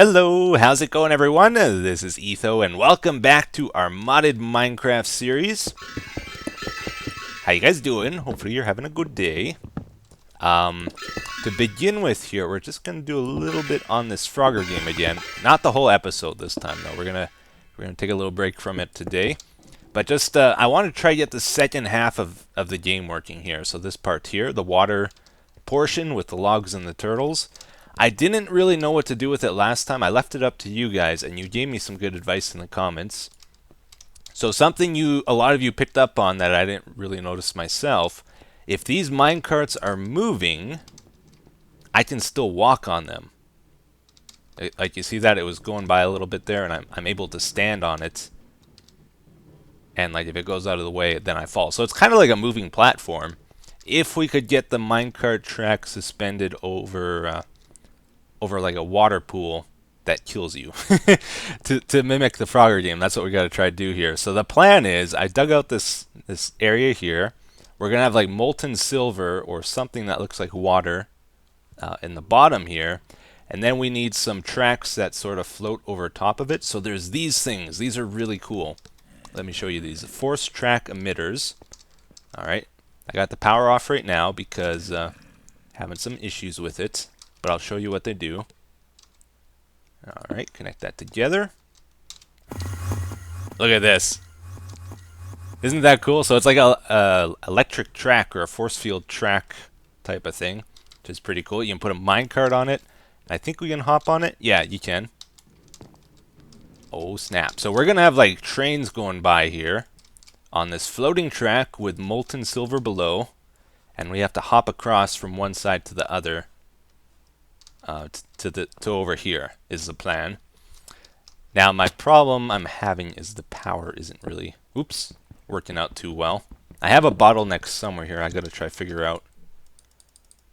Hello, how's it going everyone? This is Etho and welcome back to our modded Minecraft series. How you guys doing? Hopefully you're having a good day. To begin with here, we're just going to do a little bit on this Frogger game again. Not the whole episode this time though. We're gonna take a little break from it today. But just I want to try to get the second half of the game working here. So this part here, the water portion with the logs and the turtles. I didn't really know what to do with it last time. I left it up to you guys, and you gave me some good advice in the comments. So something a lot of you picked up on that I didn't really notice myself. If these minecarts are moving, I can still walk on them. Like you see that it was going by a little bit there, and I'm able to stand on it. And like if it goes out of the way, then I fall. So it's kind of like a moving platform. If we could get the minecart track suspended over like a water pool that kills you to mimic the Frogger game. That's what we got to try to do here. So the plan is I dug out this area here. We're gonna have like molten silver or something that looks like water in the bottom here, and then we need some tracks that sort of float over top of it. So there's these things. These are really cool. Let me show you these. Force track emitters. Alright, I got the power off right now because having some issues with it. But I'll show you what they do. Alright, connect that together. Look at this. Isn't that cool? So it's like a electric track or a force field track type of thing, which is pretty cool. You can put a minecart on it. I think we can hop on it. Yeah, you can. Oh, snap. So we're going to have like trains going by here on this floating track with molten silver below. And we have to hop across from one side to the other. To over here is the plan. Now my problem I'm having is the power isn't really working out too well. I have a bottleneck somewhere here I gotta try to figure out.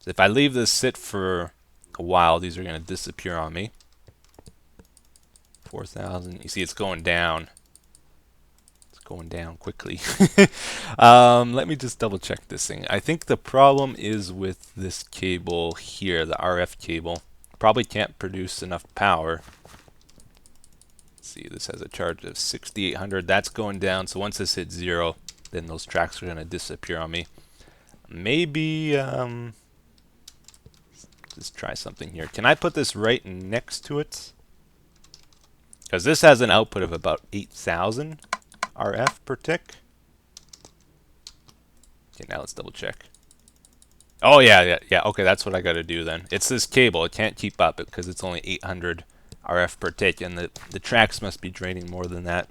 So if I leave this sit for a while, these are gonna disappear on me. 4,000. You see it's going down. It's going down quickly. Let me just double check this thing. I think the problem is with this cable here, the RF cable. Probably can't produce enough power. Let's see, this has a charge of 6,800. That's going down, so once this hits 0, then those tracks are going to disappear on me. Maybe, just try something here. Can I put this right next to it? Because this has an output of about 8,000 RF per tick. Okay, now let's double check. Oh, yeah. Okay, that's what I got to do then. It's this cable. It can't keep up because it's only 800 RF per tick, and the tracks must be draining more than that.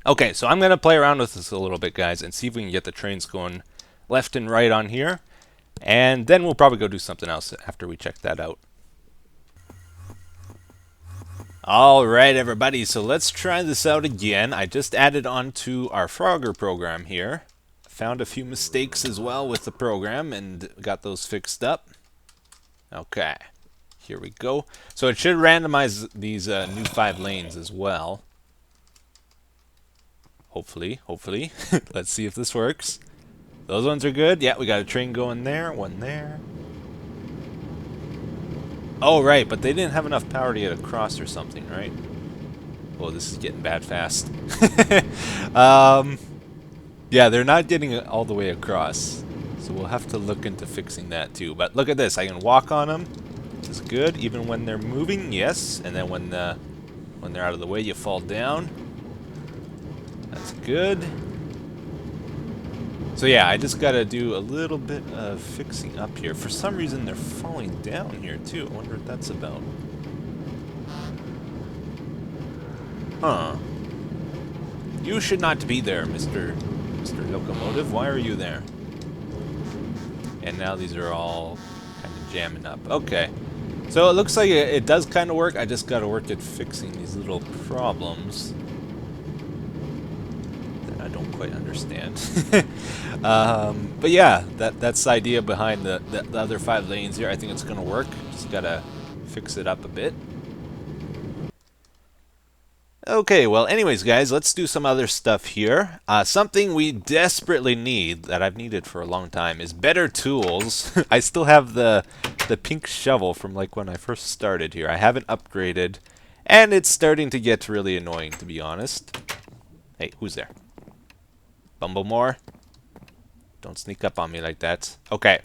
Okay, so I'm going to play around with this a little bit, guys, and see if we can get the trains going left and right on here. And then we'll probably go do something else after we check that out. Alright, everybody, so let's try this out again. I just added on to our Frogger program here. Found a few mistakes as well with the program and got those fixed up. Okay, here we go. So it should randomize these new 5 lanes as well. Hopefully. Let's see if this works. Those ones are good. Yeah, we got a train going there, one there. Oh, right, but they didn't have enough power to get across or something, right? Oh, this is getting bad fast. Yeah, they're not getting it all the way across. So we'll have to look into fixing that too. But look at this. I can walk on them. This is good. Even when they're moving, yes. And then when they're out of the way, you fall down. That's good. So yeah, I just got to do a little bit of fixing up here. For some reason, they're falling down here too. I wonder what that's about. Huh. You should not be there, Mr. Locomotive. Why are you there? And now these are all kind of jamming up. Okay. So it looks like it does kind of work. I just got to work at fixing these little problems that I don't quite understand. But yeah, that's the idea behind the other 5 lanes here. I think it's going to work. Just got to fix it up a bit. Okay, well, anyways, guys, let's do some other stuff here. Something we desperately need, that I've needed for a long time, is better tools. I still have the pink shovel from like when I first started here. I haven't upgraded, and it's starting to get really annoying, to be honest. Hey, who's there? Bumblemore? Don't sneak up on me like that. Okay.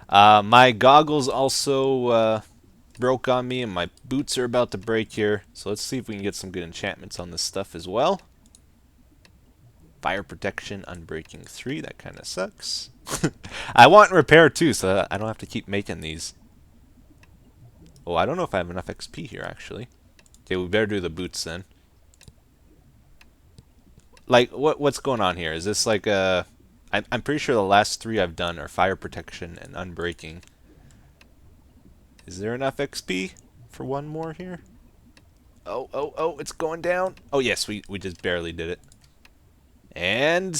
My goggles also broke on me, and my boots are about to break here. So let's see if we can get some good enchantments on this stuff as well. Fire protection, unbreaking 3. That kind of sucks. I want repair too, so I don't have to keep making these. Oh, I don't know if I have enough XP here, actually. Okay, we better do the boots then. Like, what's going on here? Is this like a... I'm pretty sure the last 3 I've done are fire protection and unbreaking. Is there enough XP for one more here? Oh, it's going down. Oh, yes, we just barely did it. And...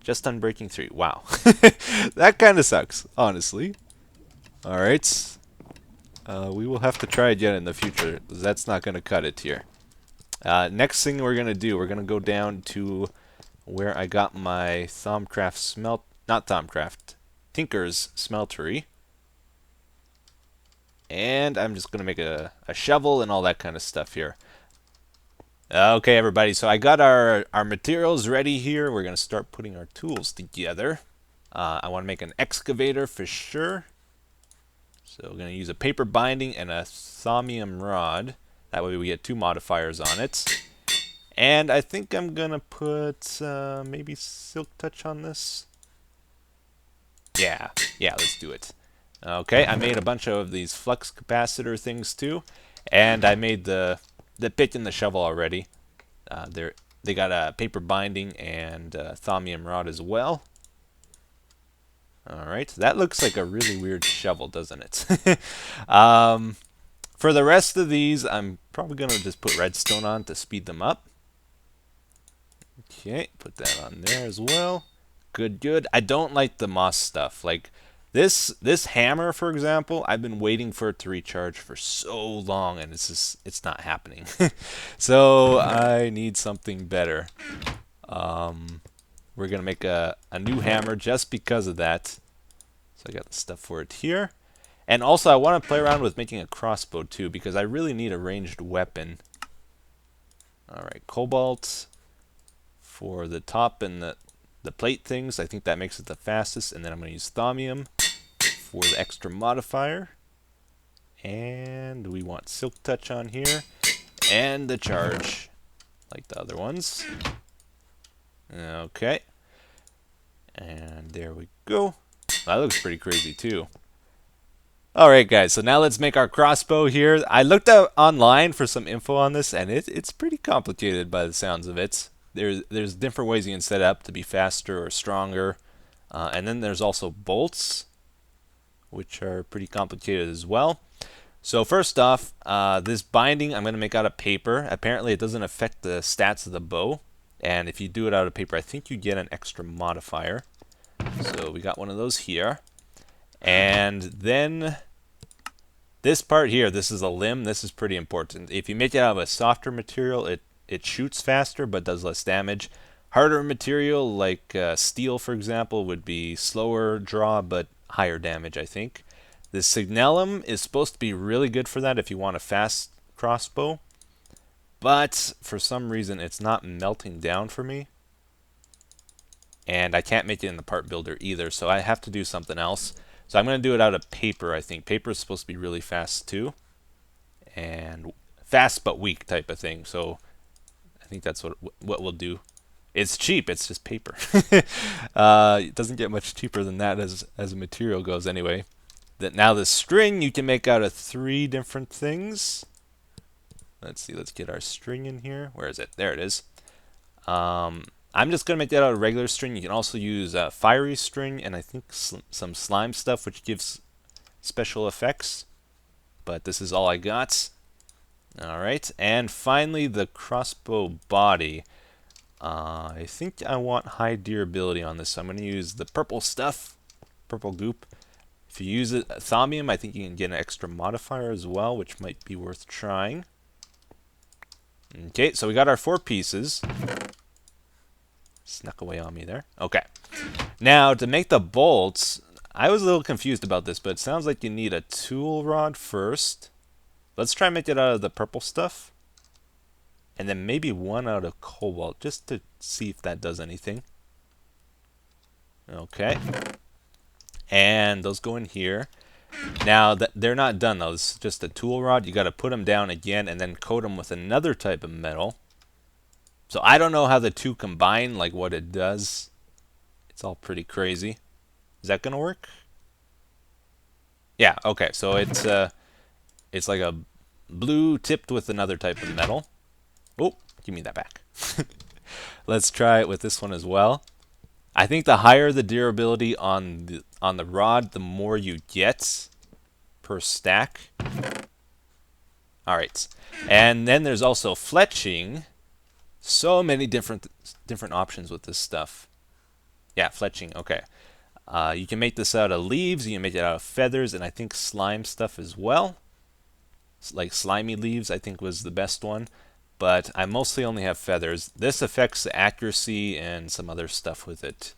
just unbreaking 3. Wow. That kind of sucks, honestly. Alright. We will have to try again in the future, because that's not going to cut it here. Next thing we're going to do, we're going to go down to where I got my Tinker's smeltery. And I'm just going to make a shovel and all that kind of stuff here. Okay, everybody, so I got our materials ready here. We're going to start putting our tools together. I want to make an excavator for sure. So we're going to use a paper binding and a thaumium rod. That way we get 2 modifiers on it. And I think I'm going to put maybe silk touch on this. Yeah, let's do it. Okay, I made a bunch of these flux capacitor things too. And I made the pick and the shovel already. They got a paper binding and thaumium rod as well. Alright, that looks like a really weird shovel, doesn't it? For the rest of these, I'm probably going to just put redstone on to speed them up. Okay, put that on there as well. Good. I don't like the moss stuff. Like, this hammer, for example, I've been waiting for it to recharge for so long, and it's not happening. So, I need something better. We're going to make a new hammer just because of that. So I got the stuff for it here. And also I want to play around with making a crossbow too, because I really need a ranged weapon. Alright, cobalt for the top and the plate things. I think that makes it the fastest. And then I'm going to use thaumium for the extra modifier. And we want silk touch on here. And the charge, like the other ones. Okay. And there we go. That looks pretty crazy too. Alright guys, so now let's make our crossbow here. I looked up online for some info on this, and it's pretty complicated by the sounds of it. There's different ways you can set it up to be faster or stronger. And then there's also bolts, which are pretty complicated as well. So first off, this binding I'm going to make out of paper. Apparently it doesn't affect the stats of the bow. And if you do it out of paper, I think you get an extra modifier. So we got one of those here. And then this part here, this is a limb. This is pretty important. If you make it out of a softer material, it shoots faster but does less damage. Harder material like steel, for example, would be slower draw but higher damage, I think. The signalum is supposed to be really good for that if you want a fast crossbow. But for some reason, it's not melting down for me. And I can't make it in the part builder either, so I have to do something else. So I'm going to do it out of paper, I think. Paper is supposed to be really fast too. And fast but weak type of thing. So I think that's what we'll do. It's cheap, it's just paper. It doesn't get much cheaper than that as a material goes anyway. Now the string you can make out of 3 different things. Let's see, let's get our string in here. Where is it? There it is. I'm just going to make that out of regular string. You can also use fiery string and I think some slime stuff, which gives special effects. But this is all I got. Alright, and finally the crossbow body. I think I want high durability on this, so I'm going to use the purple stuff, purple goop. If you use it, thaumium, I think you can get an extra modifier as well, which might be worth trying. Okay, so we got our 4 pieces. Snuck away on me there. Okay. Now, to make the bolts, I was a little confused about this, but it sounds like you need a tool rod first. Let's try and make it out of the purple stuff. And then maybe one out of cobalt, just to see if that does anything. Okay. And those go in here. Now, they're not done, though. This is just a tool rod. You got to put them down again and then coat them with another type of metal. So I don't know how the two combine, like what it does. It's all pretty crazy. Is that going to work? Yeah, okay. So it's like a blue tipped with another type of metal. Oh, give me that back. Let's try it with this one as well. I think the higher the durability on the rod, the more you get per stack. All right, and then there's also fletching. So many different options with this stuff. Yeah, fletching. Okay, you can make this out of leaves. You can make it out of feathers, and I think slime stuff as well. Like slimy leaves, I think was the best one. But I mostly only have feathers. This affects the accuracy and some other stuff with it.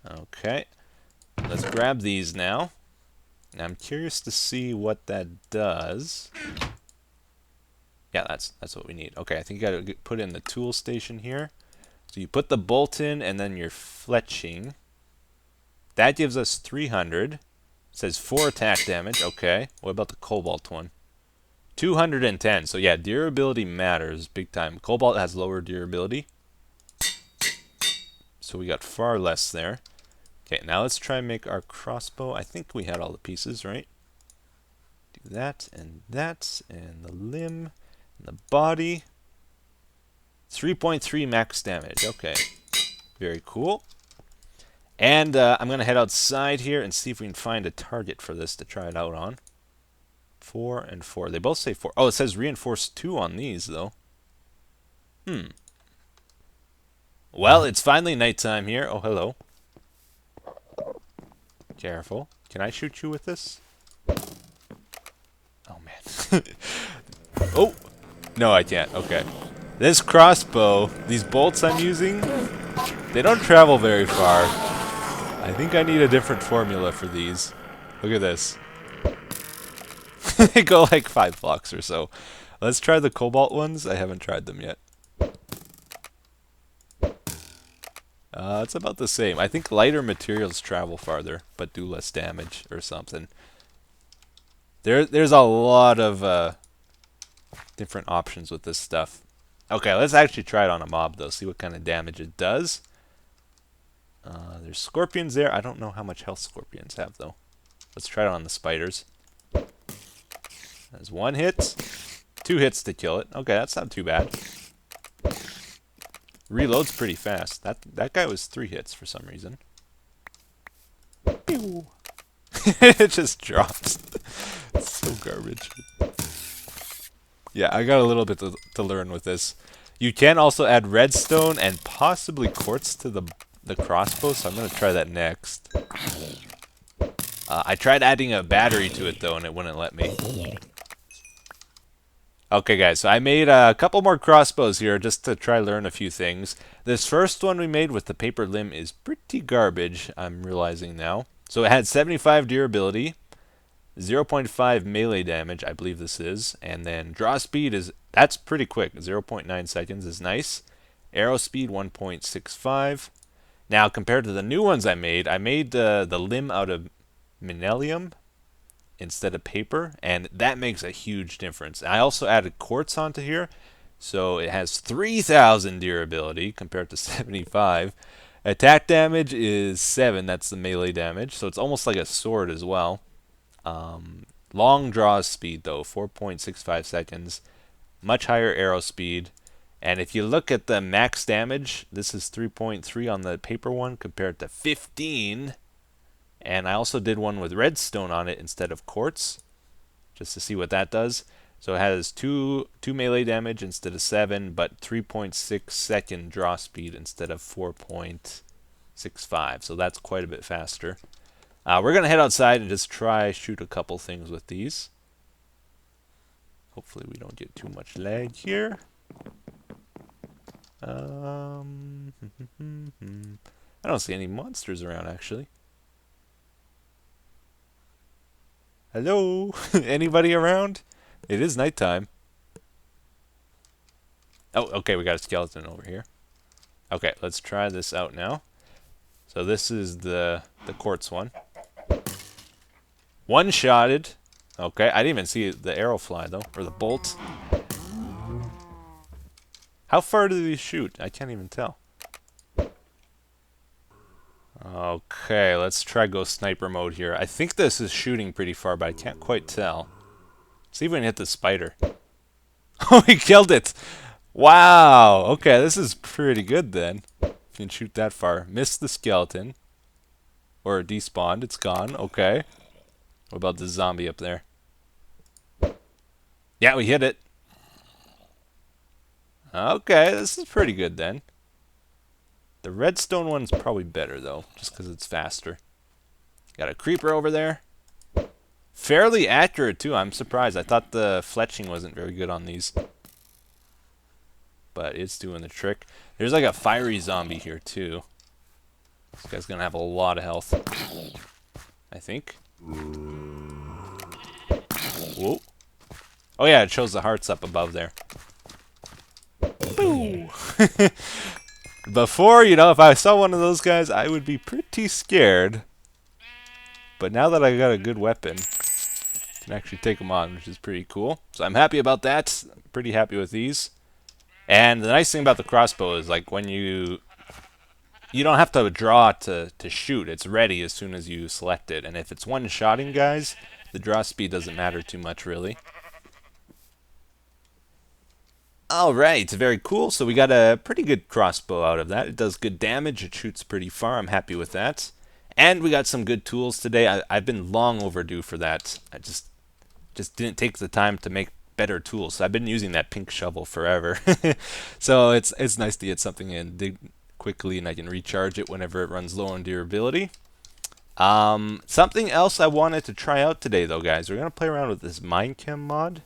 Okay, let's grab these now. I'm curious to see what that does. Yeah, that's what we need. Okay, I think you got to put in the tool station here. So you put the bolt in and then you're fletching. That gives us 300. It says 4 attack damage. Okay, what about the cobalt one? 210. So yeah, durability matters big time. Cobalt has lower durability. So we got far less there. Okay, now let's try and make our crossbow. I think we had all the pieces, right? Do that and the limb and the body. 3.3 max damage. Okay, very cool. And I'm going to head outside here and see if we can find a target for this to try it out on. 4 and 4. They both say 4. Oh, it says reinforced 2 on these, though. Well, it's finally nighttime here. Oh, hello. Careful. Can I shoot you with this? Oh, man. Oh! No, I can't. Okay. This crossbow, these bolts I'm using, they don't travel very far. I think I need a different formula for these. Look at this. They go like 5 blocks or so. Let's try the cobalt ones. I haven't tried them yet. It's about the same. I think lighter materials travel farther, but do less damage or something. There's a lot of different options with this stuff. Okay, let's actually try it on a mob, though. See what kind of damage it does. There's scorpions there. I don't know how much health scorpions have, though. Let's try it on the spiders. There's 1 hit. 2 hits to kill it. Okay, that's not too bad. Reloads pretty fast. That guy was 3 hits for some reason. Pew. It just drops. It's so garbage. Yeah, I got a little bit to learn with this. You can also add redstone and possibly quartz to the crossbow, so I'm going to try that next. I tried adding a battery to it, though, and it wouldn't let me. Okay, guys, so I made a couple more crossbows here just to try learn a few things. This first one we made with the paper limb is pretty garbage, I'm realizing now. So it had 75 durability, 0.5 melee damage, I believe this is, and then draw speed that's pretty quick. 0.9 seconds is nice. Arrow speed 1.65. Now, compared to the new ones I made the limb out of MineChem instead of paper, and that makes a huge difference. I also added quartz onto here, so it has 3,000 durability compared to 75. Attack damage is 7, that's the melee damage, so it's almost like a sword as well. Long draw speed, though, 4.65 seconds. Much higher arrow speed. And if you look at the max damage, this is 3.3 on the paper one compared to 15. And I also did one with redstone on it instead of quartz, just to see what that does. So it has 2 melee damage instead of 7, but 3.6 second draw speed instead of 4.65. So that's quite a bit faster. We're going to head outside and just shoot a couple things with these. Hopefully we don't get too much lag here. Um, I don't see any monsters around, actually. Hello? Anybody around? It is nighttime. Oh, okay, we got a skeleton over here. Okay, let's try this out now. So this is the quartz one. One-shotted. Okay, I didn't even see the arrow fly, though. Or the bolt. How far do these shoot? I can't even tell. Okay, let's try go sniper mode here. I think this is shooting pretty far, but I can't quite tell. See if we can hit the spider. Oh, he killed it! Wow! Okay, this is pretty good then. If you can shoot that far. Missed the skeleton. Or despawned. It's gone. Okay. What about the zombie up there? Yeah, we hit it. Okay, this is pretty good then. The redstone one's probably better, though, just because it's faster. Got a creeper over there. Fairly accurate, too. I'm surprised. I thought the fletching wasn't very good on these. But it's doing the trick. There's like a fiery zombie here, too. This guy's going to have a lot of health. I think. Whoa. Oh, yeah, it shows the hearts up above there. Boo! Before, you know, if I saw one of those guys, I would be pretty scared. But now that I got a good weapon, I can actually take them on, which is pretty cool. So I'm happy about that. I'm pretty happy with these. And the nice thing about the crossbow is, like, when you don't have to draw to shoot. It's ready as soon as you select it. And if it's one-shotting guys, the draw speed doesn't matter too much, really. Alright, very cool. So we got a pretty good crossbow out of that. It does good damage. It shoots pretty far. I'm happy with that. And we got some good tools today. I've been long overdue for that. I just didn't take the time to make better tools. So I've been using that pink shovel forever. So it's nice to get something and dig quickly, and I can recharge it whenever it runs low on durability. Something else I wanted to try out today, though, guys. We're going to play around with this MineChem mod.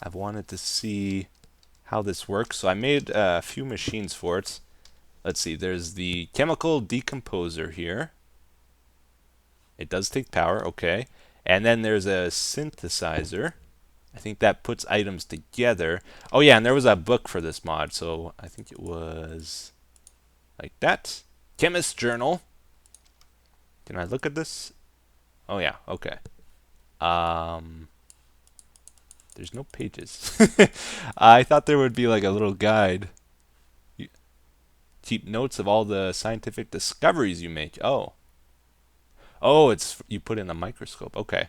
I've wanted to see how this works. So I made a few machines for it. Let's see. There's the chemical decomposer here. It does take power, okay. And then there's a synthesizer. I think that puts items together. Oh yeah, and there was a book for this mod, so I think it was like that. Chemist journal. Can I look at this? Oh yeah, okay. There's no pages. I thought there would be like a little guide. Keep notes of all the scientific discoveries you make. Oh. Oh, it's you put in a microscope. Okay.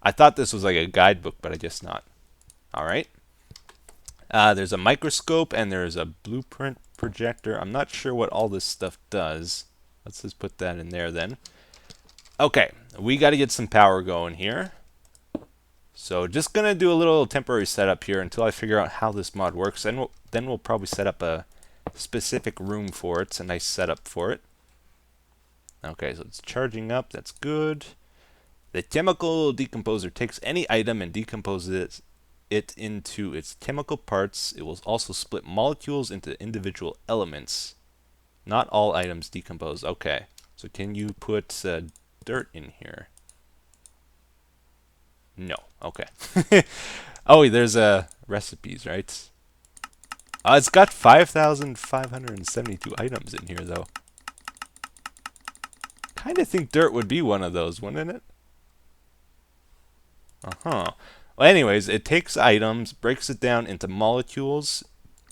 I thought this was like a guidebook, but I guess not. All right. There's a microscope and there's a blueprint projector. I'm not sure what all this stuff does. Let's just put that in there then. Okay, we got to get some power going here. So just going to do a little temporary setup here until I figure out how this mod works. And then we'll probably set up a specific room for it. It's a nice setup for it. Okay, so it's charging up. That's good. The chemical decomposer takes any item and decomposes it into its chemical parts. It will also split molecules into individual elements. Not all items decompose. Okay, so can you put dirt in here? No. Okay. Oh, there's recipes, right? It's got 5,572 items in here, though. Kind of think dirt would be one of those, wouldn't it? Uh-huh. Well, anyways, it takes items, breaks it down into molecules.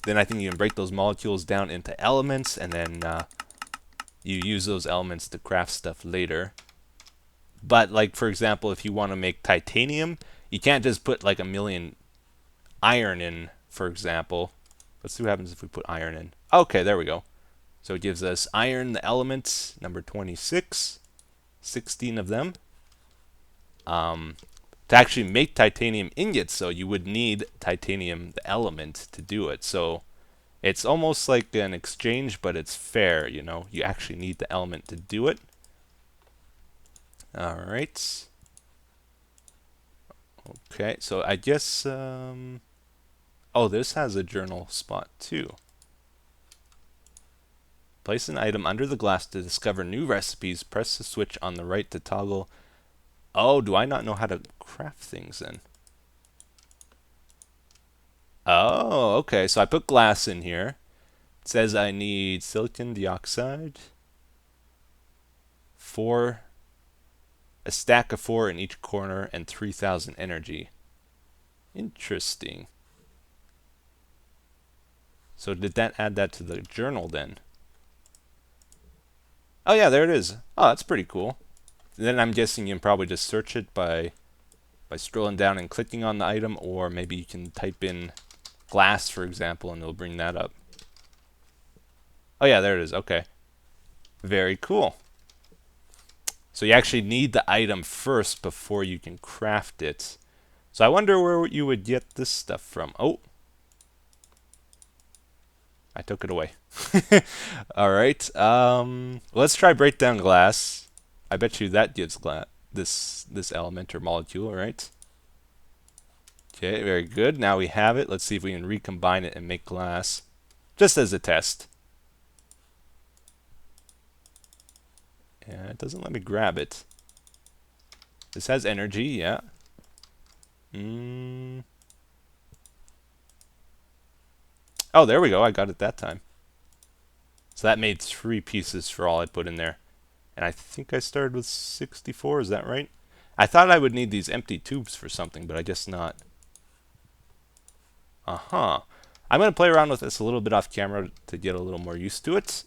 Then I think you can break those molecules down into elements, and then you use those elements to craft stuff later. But, like, for example, if you want to make titanium, you can't just put, like, 1,000,000 iron in, for example. Let's see what happens if we put iron in. Okay, there we go. So it gives us iron, the element, number 26. 16 of them. To actually make titanium ingots, so you would need titanium, the element, to do it. So it's almost like an exchange, but it's fair, you know. You actually need the element to do it. Alright. Okay, so I guess Oh, this has a journal spot too. Place an item under the glass to discover new recipes. Press the switch on the right to toggle. Oh, do I not know how to craft things then? Oh, okay. So I put glass in here. It says I need silicon dioxide, a stack of 4 in each corner, and 3,000 energy. Interesting. So did that add that to the journal then? Oh yeah, there it is. Oh, that's pretty cool. Then I'm guessing you can probably just search it by scrolling down and clicking on the item, or maybe you can type in glass, for example, and it'll bring that up. Oh yeah, there it is. Okay. Very cool. So you actually need the item first before you can craft it. So I wonder where you would get this stuff from. Oh, I took it away. All right. Let's try breakdown glass. I bet you that gives this element or molecule, right? Okay, very good. Now we have it. Let's see if we can recombine it and make glass, just as a test. Yeah, it doesn't let me grab it. This has energy, yeah. Oh, there we go. I got it that time. So that made 3 pieces for all I put in there. And I think I started with 64, is that right? I thought I would need these empty tubes for something, but I guess not. Uh-huh. I'm going to play around with this a little bit off camera to get a little more used to it.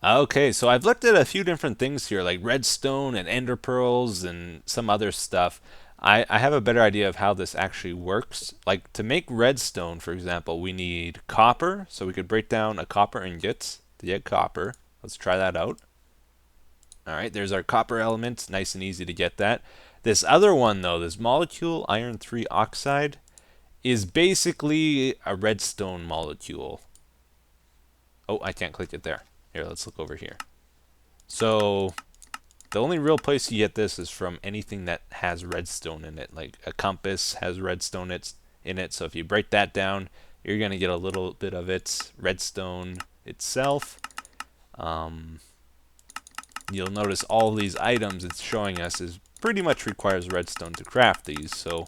Okay, so I've looked at a few different things here, like redstone and ender pearls and some other stuff. I have a better idea of how this actually works. Like, to make redstone, for example, we need copper, so we could break down a copper ingot to get copper. Let's try that out. Alright, there's our copper element. Nice and easy to get that. This other one, though, this molecule, iron 3 oxide, is basically a redstone molecule. Oh, I can't click it there. Here, let's look over here. So, the only real place you get this is from anything that has redstone in it. Like a compass has redstone in it. So if you break that down, you're going to get a little bit of its redstone itself. You'll notice all these items it's showing us is pretty much requires redstone to craft these. So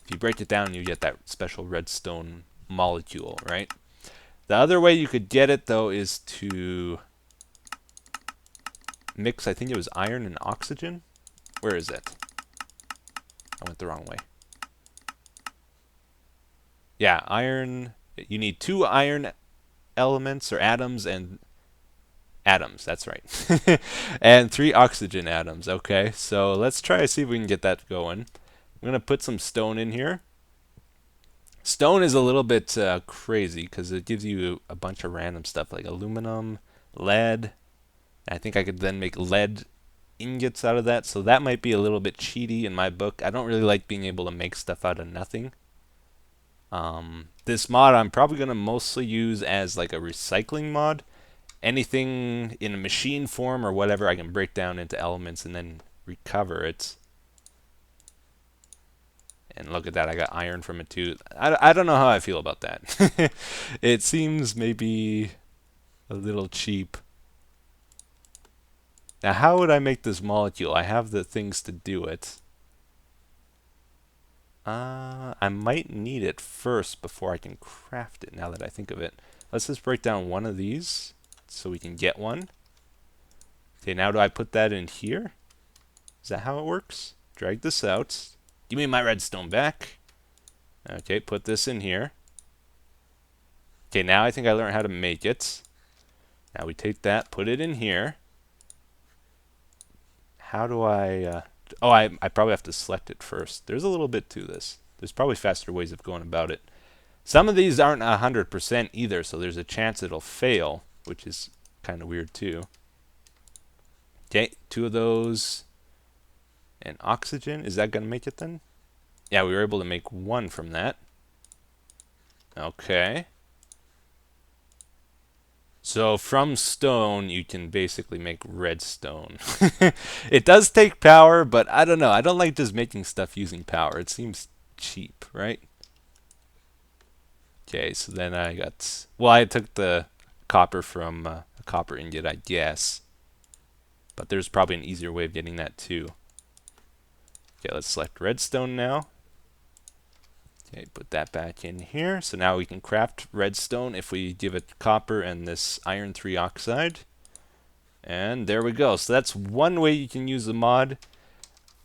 if you break it down, you get that special redstone molecule, right? The other way you could get it, though, is to mix, I think it was iron and oxygen. Where is it? I went the wrong way. Yeah, iron. You need 2 iron elements or atoms and atoms. That's right. And 3 oxygen atoms. Okay, so let's try to see if we can get that going. I'm going to put some stone in here. Stone is a little bit crazy because it gives you a bunch of random stuff like aluminum, lead. I think I could then make lead ingots out of that, so that might be a little bit cheaty in my book. I don't really like being able to make stuff out of nothing. This mod I'm probably going to mostly use as like a recycling mod. Anything in a machine form or whatever I can break down into elements and then recover it. And look at that, I got iron from it too. I don't know how I feel about that. It seems maybe a little cheap. Now, how would I make this molecule? I have the things to do it. I might need it first before I can craft it, now that I think of it. Let's just break down one of these so we can get one. Okay, now do I put that in here? Is that how it works? Drag this out. Give me my redstone back. Okay, put this in here. Okay, now I think I learned how to make it. Now we take that, put it in here. How do I... I probably have to select it first. There's a little bit to this. There's probably faster ways of going about it. Some of these aren't 100% either, so there's a chance it'll fail, which is kind of weird too. Okay, 2 of those. And oxygen, is that going to make it then? Yeah, we were able to make 1 from that. Okay. So from stone, you can basically make redstone. It does take power, but I don't know. I don't like just making stuff using power. It seems cheap, right? Okay, so then I got... Well, I took the copper from a copper ingot, I guess. But there's probably an easier way of getting that too. Okay, let's select redstone now. Okay, put that back in here. So now we can craft redstone if we give it copper and this iron 3 oxide. And there we go. So that's one way you can use the mod.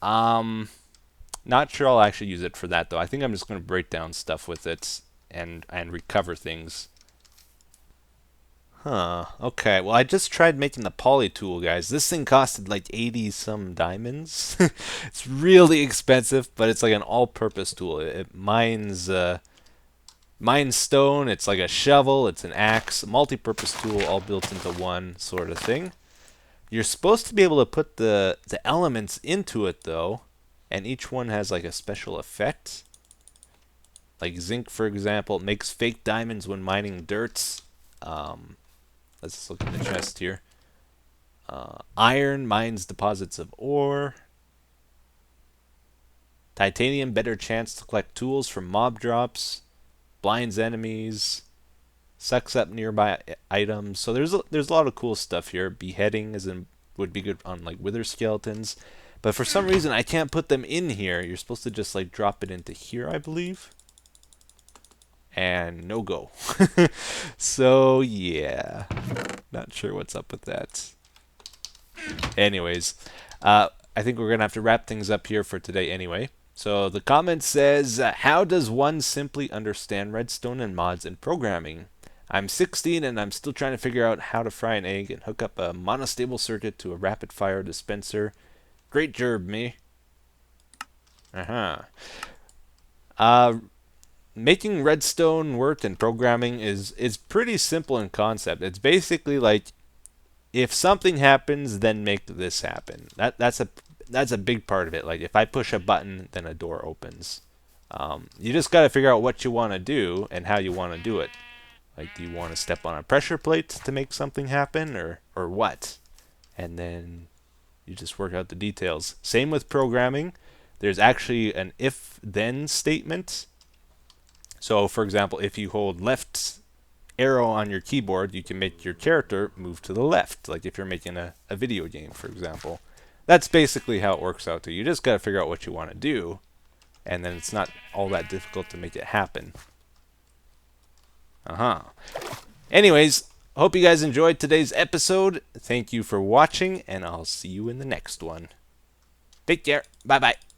Not sure I'll actually use it for that though. I think I'm just going to break down stuff with it and recover things. Huh. Okay. Well, I just tried making the poly tool, guys. This thing costed like 80 some diamonds. It's really expensive, but it's like an all-purpose tool. It mines stone. It's like a shovel. It's an axe, a multi-purpose tool, all built into one sort of thing. You're supposed to be able to put the elements into it though, and each one has like a special effect. Like zinc, for example, it makes fake diamonds when mining dirt. Let's look in the chest here. Iron mines deposits of ore. Titanium, better chance to collect tools from mob drops. Blinds enemies. Sucks up nearby items. So there's a lot of cool stuff here. Beheading would be good on like wither skeletons. But for some reason I can't put them in here. You're supposed to just like drop it into here, I believe. And no go. So yeah, not sure what's up with that. Anyways, I think we're gonna have to wrap things up here for today anyway. So the comment says, how does one simply understand redstone and mods and programming? I'm 16 and I'm still trying to figure out how to fry an egg and hook up a monostable circuit to a rapid fire dispenser. Great job, me. Making redstone work and programming is pretty simple in concept. It's basically like, if something happens, then make this happen. That's a big part of it. Like if I push a button, then a door opens. You just got to figure out what you want to do and how you want to do it. Like, do you want to step on a pressure plate to make something happen, or what? And then you just work out the details. Same with programming. There's actually an if-then statement. So, for example, if you hold left arrow on your keyboard, you can make your character move to the left, like if you're making a video game, for example. That's basically how it works out to you. You just got to figure out what you want to do, and then it's not all that difficult to make it happen. Anyways, hope you guys enjoyed today's episode. Thank you for watching, and I'll see you in the next one. Take care. Bye-bye.